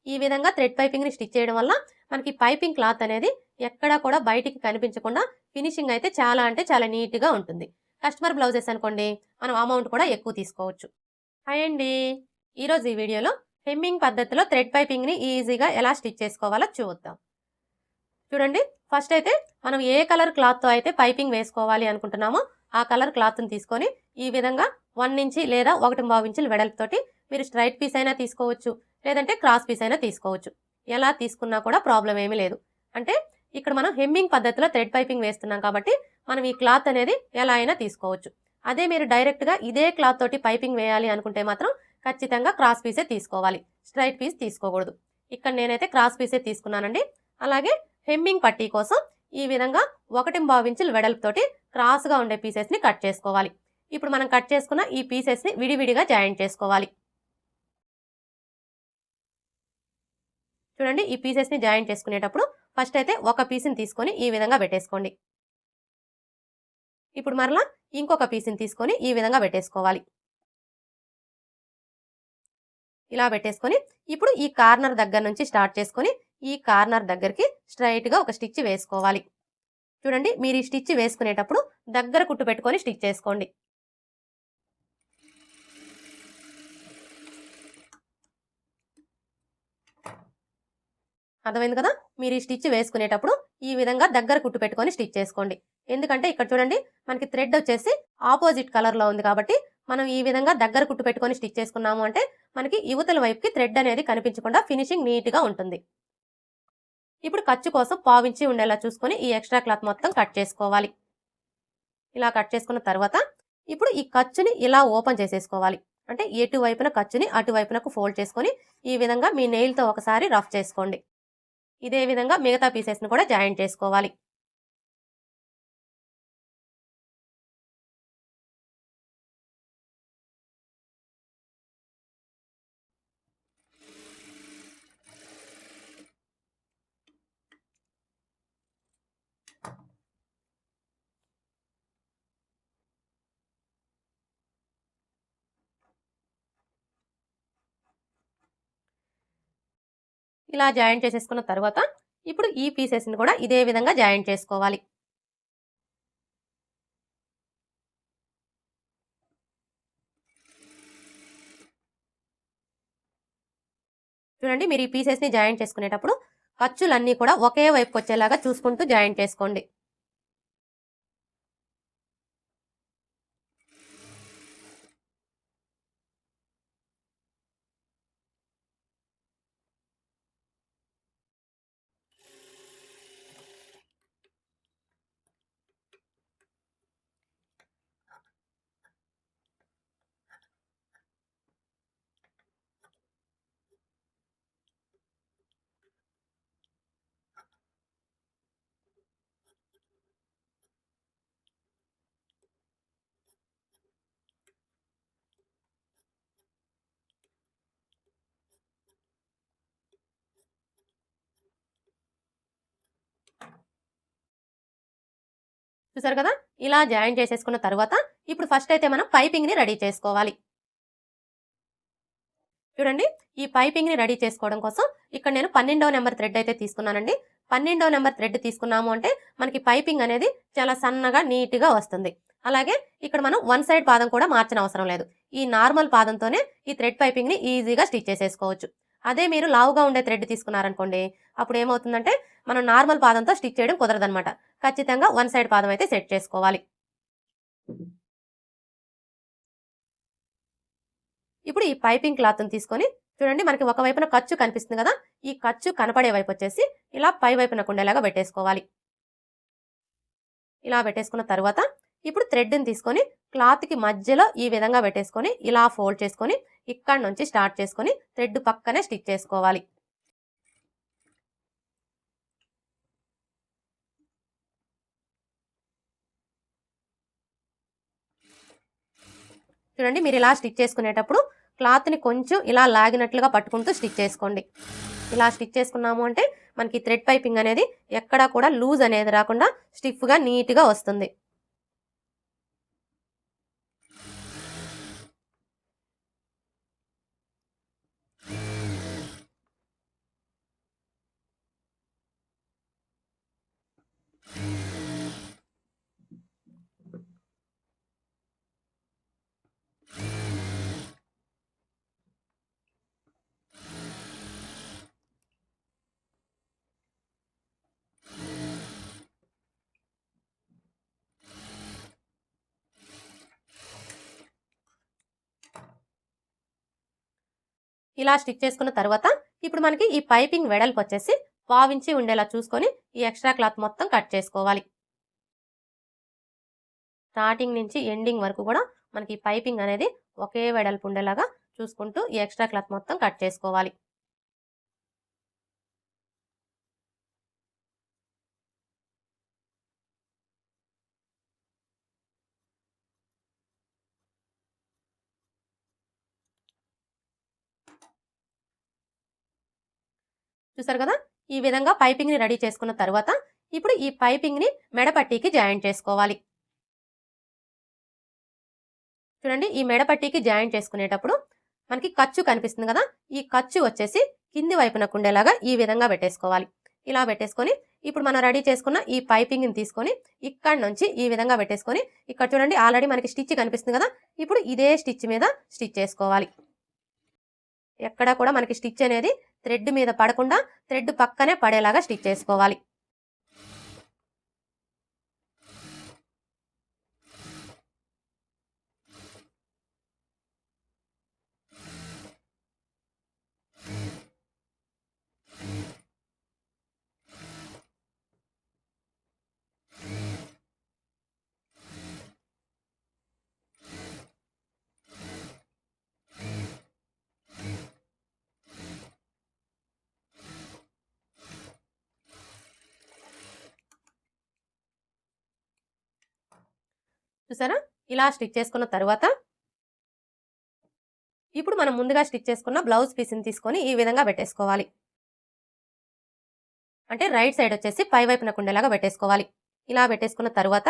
ఈ విధంగా thread పైపింగ్ని stitch చేయడం వల్ల మనకి పైపింగ్ క్లాత్ అనేది ఎక్కడా కూడా బయటికి కనిపించకుండా ఫినిషింగ్ అయితే చాలా అంటే చాలా నీట్గా ఉంటుంది. కస్టమర్ బ్లౌజెస్ అనుకోండి మనం అమౌంట్ కూడా ఎక్కువ తీసుకోవచ్చు. హాయ్ అండి, ఈరోజు ఈ వీడియోలో హెమ్మింగ్ పద్ధతిలో థ్రెడ్ పైపింగ్ని ఈజీగా ఎలా స్టిచ్ చేసుకోవాలో చూద్దాం. చూడండి, ఫస్ట్ అయితే మనం ఏ కలర్ క్లాత్తో అయితే పైపింగ్ వేసుకోవాలి అనుకుంటున్నామో ఆ కలర్ క్లాత్ని తీసుకొని ఈ విధంగా 1 ఇంచి లేదా 1.5 ఇంచుల వెడల్పుతోటి మీరు స్ట్రైట్ పీస్ అయినా తీసుకోవచ్చు, లేదంటే క్రాస్ పీస్ అయినా తీసుకోవచ్చు. ఎలా తీసుకున్నా కూడా ప్రాబ్లం ఏమీ లేదు. అంటే ఇక్కడ మనం హెమ్మింగ్ పద్ధతిలో థ్రెడ్ పైపింగ్ వేస్తున్నాం కాబట్టి మనం ఈ క్లాత్ అనేది ఎలా అయినా తీసుకోవచ్చు. అదే మీరు డైరెక్ట్గా ఇదే క్లాత్ తోటి పైపింగ్ వేయాలి అనుకుంటే మాత్రం ఖచ్చితంగా క్రాస్ పీసే తీసుకోవాలి, స్ట్రైట్ పీస్ తీసుకోకూడదు. ఇక్కడ నేనైతే క్రాస్ పీసే తీసుకున్నానండి. అలాగే హెమ్మింగ్ పట్టీ కోసం ఈ విధంగా 1.5 ఇంచుల వెడల్పుతోటి క్రాస్గా ఉండే పీసెస్ని కట్ చేసుకోవాలి. ఇప్పుడు మనం కట్ చేసుకున్న ఈ పీసెస్ని విడివిడిగా జాయింట్ చేసుకోవాలి. చూడండి, ఈ పీసెస్ని జాయింట్ చేసుకునేటప్పుడు ఫస్ట్ అయితే ఒక పీస్ని తీసుకొని ఈ విధంగా పెట్టేసుకోండి. ఇప్పుడు మరలా ఇంకొక పీస్ని తీసుకొని ఈ విధంగా పెట్టేసుకోవాలి. ఇలా పెట్టేసుకొని ఇప్పుడు ఈ కార్నర్ దగ్గర నుంచి స్టార్ట్ చేసుకొని ఈ కార్నర్ దగ్గరికి స్ట్రైట్గా ఒక స్టిచ్ వేసుకోవాలి. చూడండి, మీరు ఈ స్టిచ్ వేసుకునేటప్పుడు దగ్గర కుట్టు పెట్టుకొని స్టిచ్ చేసుకోండి. అర్థమైంది కదా? మీరు ఈ స్టిచ్ వేసుకునేటప్పుడు ఈ విధంగా దగ్గర కుట్టు పెట్టుకొని స్టిచ్ చేసుకోండి. ఎందుకంటే ఇక్కడ చూడండి మనకి థ్రెడ్ వచ్చేసి ఆపోజిట్ కలర్లో ఉంది కాబట్టి మనం ఈ విధంగా దగ్గర కుట్టు పెట్టుకొని స్టిచ్ చేసుకున్నాము అంటే మనకి యువతల వైపుకి థ్రెడ్ అనేది కనిపించకుండా ఫినిషింగ్ నీట్గా ఉంటుంది. ఇప్పుడు ఖర్చు కోసం 1/4 ఇంచి ఉండేలా చూసుకొని ఈ ఎక్స్ట్రా క్లాత్ మొత్తం కట్ చేసుకోవాలి. ఇలా కట్ చేసుకున్న తర్వాత ఇప్పుడు ఈ ఖర్చుని ఇలా ఓపెన్ చేసేసుకోవాలి. అంటే ఎటువైపున ఖర్చుని అటువైపునకు ఫోల్డ్ చేసుకొని ఈ విధంగా మీ నెయిల్తో ఒకసారి రఫ్ చేసుకోండి. ఇదే విధంగా మిగతా పీసెస్ని కూడా జాయింట్ చేసుకోవాలి. ఇలా జాయింట్ చేసేసుకున్న తర్వాత ఇప్పుడు ఈ పీసెస్ని కూడా ఇదే విధంగా జాయింట్ చేసుకోవాలి. చూడండి, మీరు ఈ పీసెస్ని జాయింట్ చేసుకునేటప్పుడు ఖర్చులన్నీ కూడా ఒకే వైపుకి వచ్చేలాగా చూసుకుంటూ జాయింట్ చేసుకోండి. చూసారు కదా? ఇలా జాయింట్ చేసేసుకున్న తర్వాత ఇప్పుడు ఫస్ట్ అయితే మనం పైపింగ్ని రెడీ చేసుకోవాలి. చూడండి, ఈ పైపింగ్ని రెడీ చేసుకోవడం కోసం ఇక్కడ నేను 12వ నెంబర్ థ్రెడ్ అయితే తీసుకున్నానండి. 12వ నెంబర్ థ్రెడ్ తీసుకున్నాము అంటే మనకి పైపింగ్ అనేది చాలా సన్నగా నీట్గా వస్తుంది. అలాగే ఇక్కడ మనం 1 సైడ్ పాదం కూడా మార్చిన అవసరం లేదు. ఈ నార్మల్ పాదంతోనే ఈ థ్రెడ్ పైపింగ్ని ఈజీగా స్టిచ్ చేసేసుకోవచ్చు. అదే మీరు లావుగా ఉండే థ్రెడ్ తీసుకున్నారనుకోండి, అప్పుడు ఏమవుతుందంటే మనం నార్మల్ పాదంతో స్టిచ్ చేయడం కుదరదనమాట. ఖచ్చితంగా 1 సైడ్ పాదం అయితే సెట్ చేసుకోవాలి. ఇప్పుడు ఈ పైపింగ్ క్లాత్ని తీసుకొని చూడండి, మనకి ఒక వైపున ఖర్చు కనిపిస్తుంది కదా, ఈ ఖర్చు కనపడే వైపు వచ్చేసి ఇలా పై వైపున ఉండేలాగా పెట్టేసుకోవాలి. ఇలా పెట్టేసుకున్న తర్వాత ఇప్పుడు థ్రెడ్ని తీసుకొని క్లాత్కి మధ్యలో ఈ విధంగా పెట్టేసుకొని ఇలా ఫోల్డ్ చేసుకొని ఇక్కడ నుంచి స్టార్ట్ చేసుకొని థ్రెడ్ పక్కనే స్టిచ్ చేసుకోవాలి. చూడండి, మీరు ఇలా స్టిచ్ చేసుకునేటప్పుడు క్లాత్ని కొంచెం ఇలా లాగినట్లుగా పట్టుకుంటూ స్టిచ్ చేసుకోండి. ఇలా స్టిచ్ చేసుకున్నాము అంటే మనకి థ్రెడ్ పైపింగ్ అనేది ఎక్కడా కూడా లూజ్ అనేది రాకుండా స్టిఫ్గా నీట్గా వస్తుంది. ఇలా స్టిచ్ చేసుకున్న తర్వాత ఇప్పుడు మనకి ఈ పైపింగ్ వెడల్పు వచ్చేసి 1/2 ఇంచి ఉండేలా చూసుకొని ఈ ఎక్స్ట్రా క్లాత్ మొత్తం కట్ చేసుకోవాలి. స్టార్టింగ్ నుంచి ఎండింగ్ వరకు కూడా మనకి పైపింగ్ అనేది ఒకే వెడల్పు ఉండేలాగా చూసుకుంటూ ఈ ఎక్స్ట్రా క్లాత్ మొత్తం కట్ చేసుకోవాలి. చూసారు కదా, ఈ విధంగా పైపింగ్ ని రెడీ చేసుకున్న తర్వాత ఇప్పుడు ఈ పైపింగ్ ని మెడపట్టీకి జాయింట్ చేసుకోవాలి. చూడండి, ఈ మెడపట్టీకి జాయింట్ చేసుకునేటప్పుడు మనకి ఖర్చు కనిపిస్తుంది కదా, ఈ ఖర్చు వచ్చేసి కింది వైపునకు ఉండేలాగా ఈ విధంగా పెట్టేసుకోవాలి. ఇలా పెట్టేసుకొని ఇప్పుడు మనం రెడీ చేసుకున్న ఈ పైపింగ్ ని తీసుకొని ఇక్కడ నుంచి ఈ విధంగా పెట్టేసుకొని ఇక్కడ చూడండి ఆల్రెడీ మనకి స్టిచ్ కనిపిస్తుంది కదా, ఇప్పుడు ఇదే స్టిచ్ మీద స్టిచ్ చేసుకోవాలి. ఎక్కడా కూడా మనకి స్టిచ్ అనేది థ్రెడ్ మీద పడకుండా థ్రెడ్ పక్కనే పడేలాగా స్టిచ్ చేసుకోవాలి. చూసారా, ఇలా స్టిచ్ చేసుకున్న తర్వాత ఇప్పుడు మనం ముందుగా స్టిచ్ చేసుకున్న బ్లౌజ్ పీస్ని తీసుకొని ఈ విధంగా పెట్టేసుకోవాలి. అంటే రైట్ సైడ్ వచ్చేసి పై వైపునకు ఉండేలాగా పెట్టేసుకోవాలి. ఇలా పెట్టేసుకున్న తర్వాత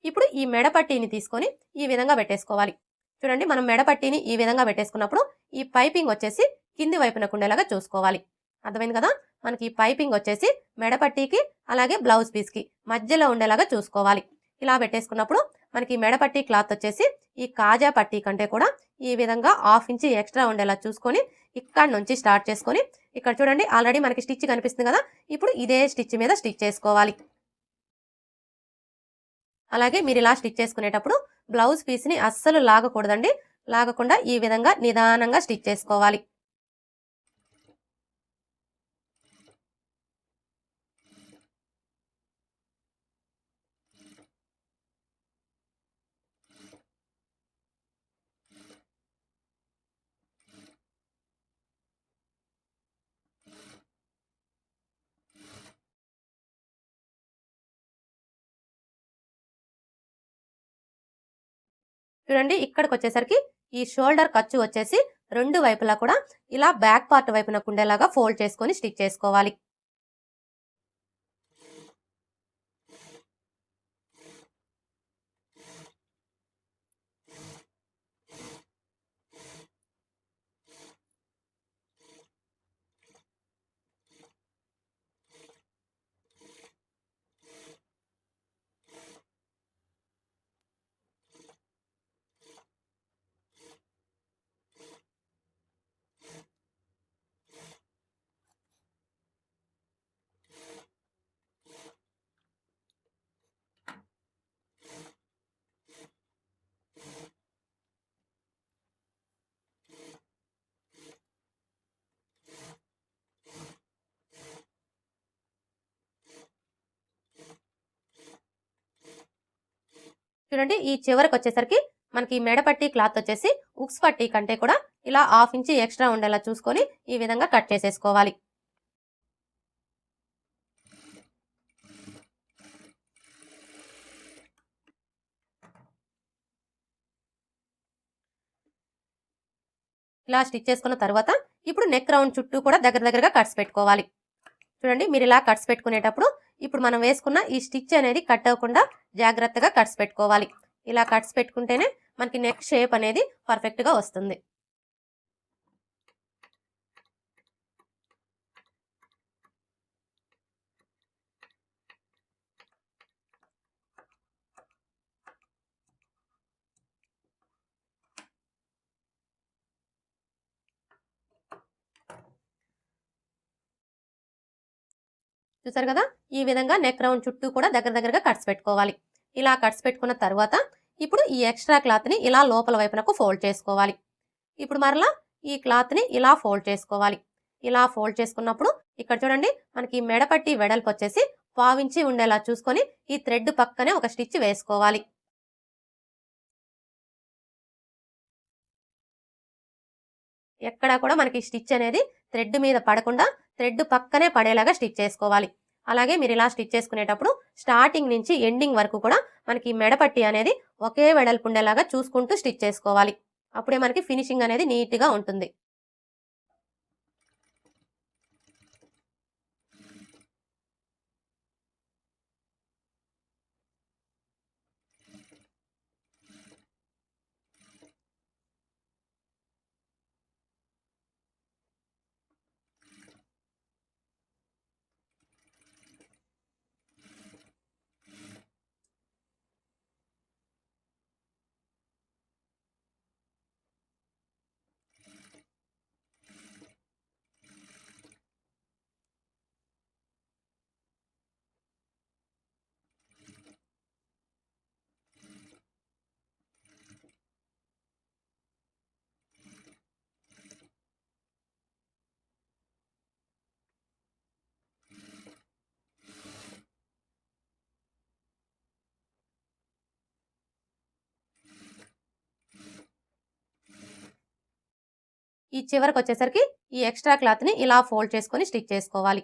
ఇప్పుడు ఈ మెడపట్టీని తీసుకొని ఈ విధంగా పెట్టేసుకోవాలి. చూడండి, మనం మెడపట్టీని ఈ విధంగా పెట్టేసుకున్నప్పుడు ఈ పైపింగ్ వచ్చేసి కింది వైపునకు ఉండేలాగా చూసుకోవాలి. అర్థమైంది కదా, మనకి ఈ పైపింగ్ వచ్చేసి మెడపట్టీకి అలాగే బ్లౌజ్ పీస్కి మధ్యలో ఉండేలాగా చూసుకోవాలి. ఇలా పెట్టేసుకున్నప్పుడు మనకి మెడపట్టీ క్లాత్ వచ్చేసి ఈ కాజా పట్టీ కంటే కూడా ఈ విధంగా 1/2 ఇంచి ఎక్స్ట్రా ఉండేలా చూసుకొని ఇక్కడ నుంచి స్టార్ట్ చేసుకొని ఇక్కడ చూడండి ఆల్రెడీ మనకి స్టిచ్ కనిపిస్తుంది కదా, ఇప్పుడు ఇదే స్టిచ్ మీద స్టిచ్ చేసుకోవాలి. అలాగే మీరు ఇలా స్టిచ్ చేసుకునేటప్పుడు బ్లౌజ్ పీస్ని అస్సలు లాగకూడదండి. లాగకుండా ఈ విధంగా నిదానంగా స్టిచ్ చేసుకోవాలి. చూడండి, ఇక్కడికి వచ్చేసరికి ఈ షోల్డర్ ఖర్చు వచ్చేసి రెండు వైపులా కూడా ఇలా బ్యాక్ పార్ట్ వైపునకు ఉండేలాగా ఫోల్డ్ చేసుకొని స్టిచ్ చేసుకోవాలి. చూడండి, ఈ చివరికి వచ్చేసరికి మనకి మెడపట్టి క్లాత్ వచ్చేసి ఉక్స్ పట్టీ కంటే కూడా ఇలా 1/2 ఇంచి ఎక్స్ట్రా ఉండేలా చూసుకొని ఈ విధంగా కట్ చేసేసుకోవాలి. ఇలా స్టిచ్ చేసుకున్న తర్వాత ఇప్పుడు నెక్ రౌండ్ చుట్టూ కూడా దగ్గరగా కట్స్ పెట్టుకోవాలి. చూడండి, మీరు ఇలా కట్స్ పెట్టుకునేటప్పుడు ఇప్పుడు మనం వేసుకున్న ఈ స్టిచ్ అనేది కట్ అవ్వకుండా జాగ్రత్తగా కట్స్ పెట్టుకోవాలి. ఇలా కట్స్ పెట్టుకుంటేనే మనకి నెక్ షేప్ అనేది పర్ఫెక్ట్గా వస్తుంది. చూసారు కదా, ఈ విధంగా నెక్ రౌండ్ చుట్టూ కూడా దగ్గరగా కట్స్ పెట్టుకోవాలి. ఇలా కట్స్ పెట్టుకున్న తర్వాత ఇప్పుడు ఈ ఎక్స్ట్రా క్లాత్ని ఇలా లోపల వైపునకు ఫోల్డ్ చేసుకోవాలి. ఇప్పుడు మరలా ఈ క్లాత్ని ఇలా ఫోల్డ్ చేసుకోవాలి. ఇలా ఫోల్డ్ చేసుకున్నప్పుడు ఇక్కడ చూడండి మనకి మెడపట్టి వెడల్పు వచ్చేసి 1/4 ఇంచి ఉండేలా చూసుకొని ఈ థ్రెడ్ పక్కనే ఒక స్టిచ్ వేసుకోవాలి. ఎక్కడా కూడా మనకి స్టిచ్ అనేది థ్రెడ్ మీద పడకుండా థ్రెడ్ పక్కనే పడేలాగా స్టిచ్ చేసుకోవాలి. అలాగే మీరు ఇలా స్టిచ్ చేసుకునేటప్పుడు స్టార్టింగ్ నుంచి ఎండింగ్ వరకు కూడా మనకి మెడపట్టి అనేది ఒకే వెడల్పు ఉండేలాగా చూసుకుంటూ స్టిచ్ చేసుకోవాలి. అప్పుడే మనకి ఫినిషింగ్ అనేది నీట్గా ఉంటుంది. ఈ చివరికి వచ్చేసరికి ఈ ఎక్స్ట్రా క్లాత్ని ఇలా ఫోల్డ్ చేసుకొని స్టిచ్ చేసుకోవాలి.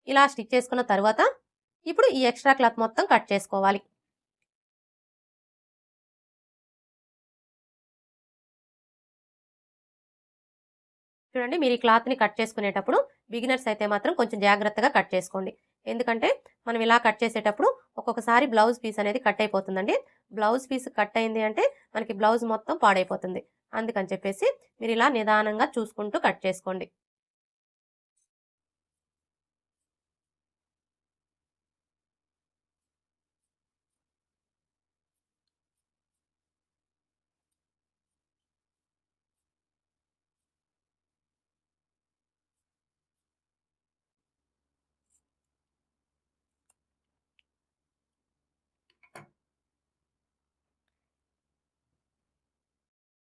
ఇలా స్టిచ్ చేసుకున్న తర్వాత ఇప్పుడు ఈ ఎక్స్ట్రా క్లాత్ మొత్తం కట్ చేసుకోవాలి. చూడండి మీరు ఈ క్లాత్ని కట్ చేసుకునేటప్పుడు బిగినర్స్ అయితే మాత్రం కొంచెం జాగ్రత్తగా కట్ చేసుకోండి. ఎందుకంటే మనం ఇలా కట్ చేసేటప్పుడు ఒక్కొక్కసారి బ్లౌజ్ పీస్ అనేది కట్ అయిపోతుందండి. బ్లౌజ్ పీస్ కట్ అయింది అంటే మనకి బ్లౌజ్ మొత్తం పాడైపోతుంది. అందుకని చెప్పేసి మీరు ఇలా నిదానంగా చూసుకుంటూ కట్ చేసుకోండి.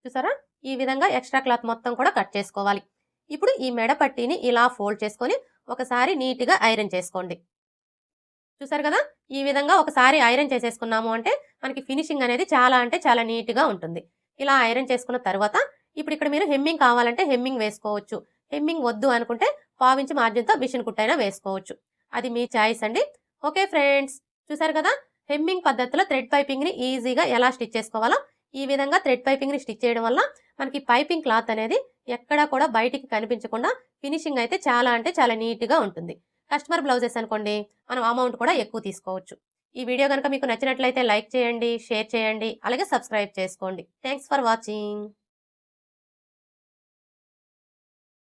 చూసారా ఈ విధంగా ఎక్స్ట్రా క్లాత్ మొత్తం కూడా కట్ చేసుకోవాలి. ఇప్పుడు ఈ మెడ పట్టీని ఇలా ఫోల్డ్ చేసుకొని ఒకసారి నీట్గా ఐరన్ చేసుకోండి. చూసారు కదా ఈ విధంగా ఒకసారి ఐరన్ చేసేసుకున్నాము అంటే మనకి ఫినిషింగ్ అనేది చాలా అంటే చాలా నీట్గా ఉంటుంది. ఇలా ఐరన్ చేసుకున్న తర్వాత ఇప్పుడు ఇక్కడ మీరు హెమ్మింగ్ కావాలంటే హెమ్మింగ్ వేసుకోవచ్చు. హెమ్మింగ్ వద్దు అనుకుంటే 1/4 ఇంచ్ మార్జిన్తో మిషన్ కుట్టైనా వేసుకోవచ్చు. అది మీ చాయిస్ అండి. ఓకే ఫ్రెండ్స్, చూసారు కదా హెమ్మింగ్ పద్ధతిలో థ్రెడ్ పైపింగ్ని ఈజీగా ఎలా స్టిచ్ చేసుకోవాలో. ఈ విధంగా థ్రెడ్ పైపింగ్ని స్టిచ్ చేయడం వల్ల మనకి పైపింగ్ క్లాత్ అనేది ఎక్కడా కూడా బయటికి కనిపించకుండా ఫినిషింగ్ అయితే చాలా అంటే చాలా నీట్గా ఉంటుంది. కస్టమర్ బ్లౌజెస్ అనుకోండి మనం అమౌంట్ కూడా ఎక్కువ తీసుకోవచ్చు. ఈ వీడియో కనుక మీకు నచ్చినట్లయితే లైక్ చేయండి, షేర్ చేయండి, అలాగే సబ్స్క్రైబ్ చేసుకోండి. Thanks for watching.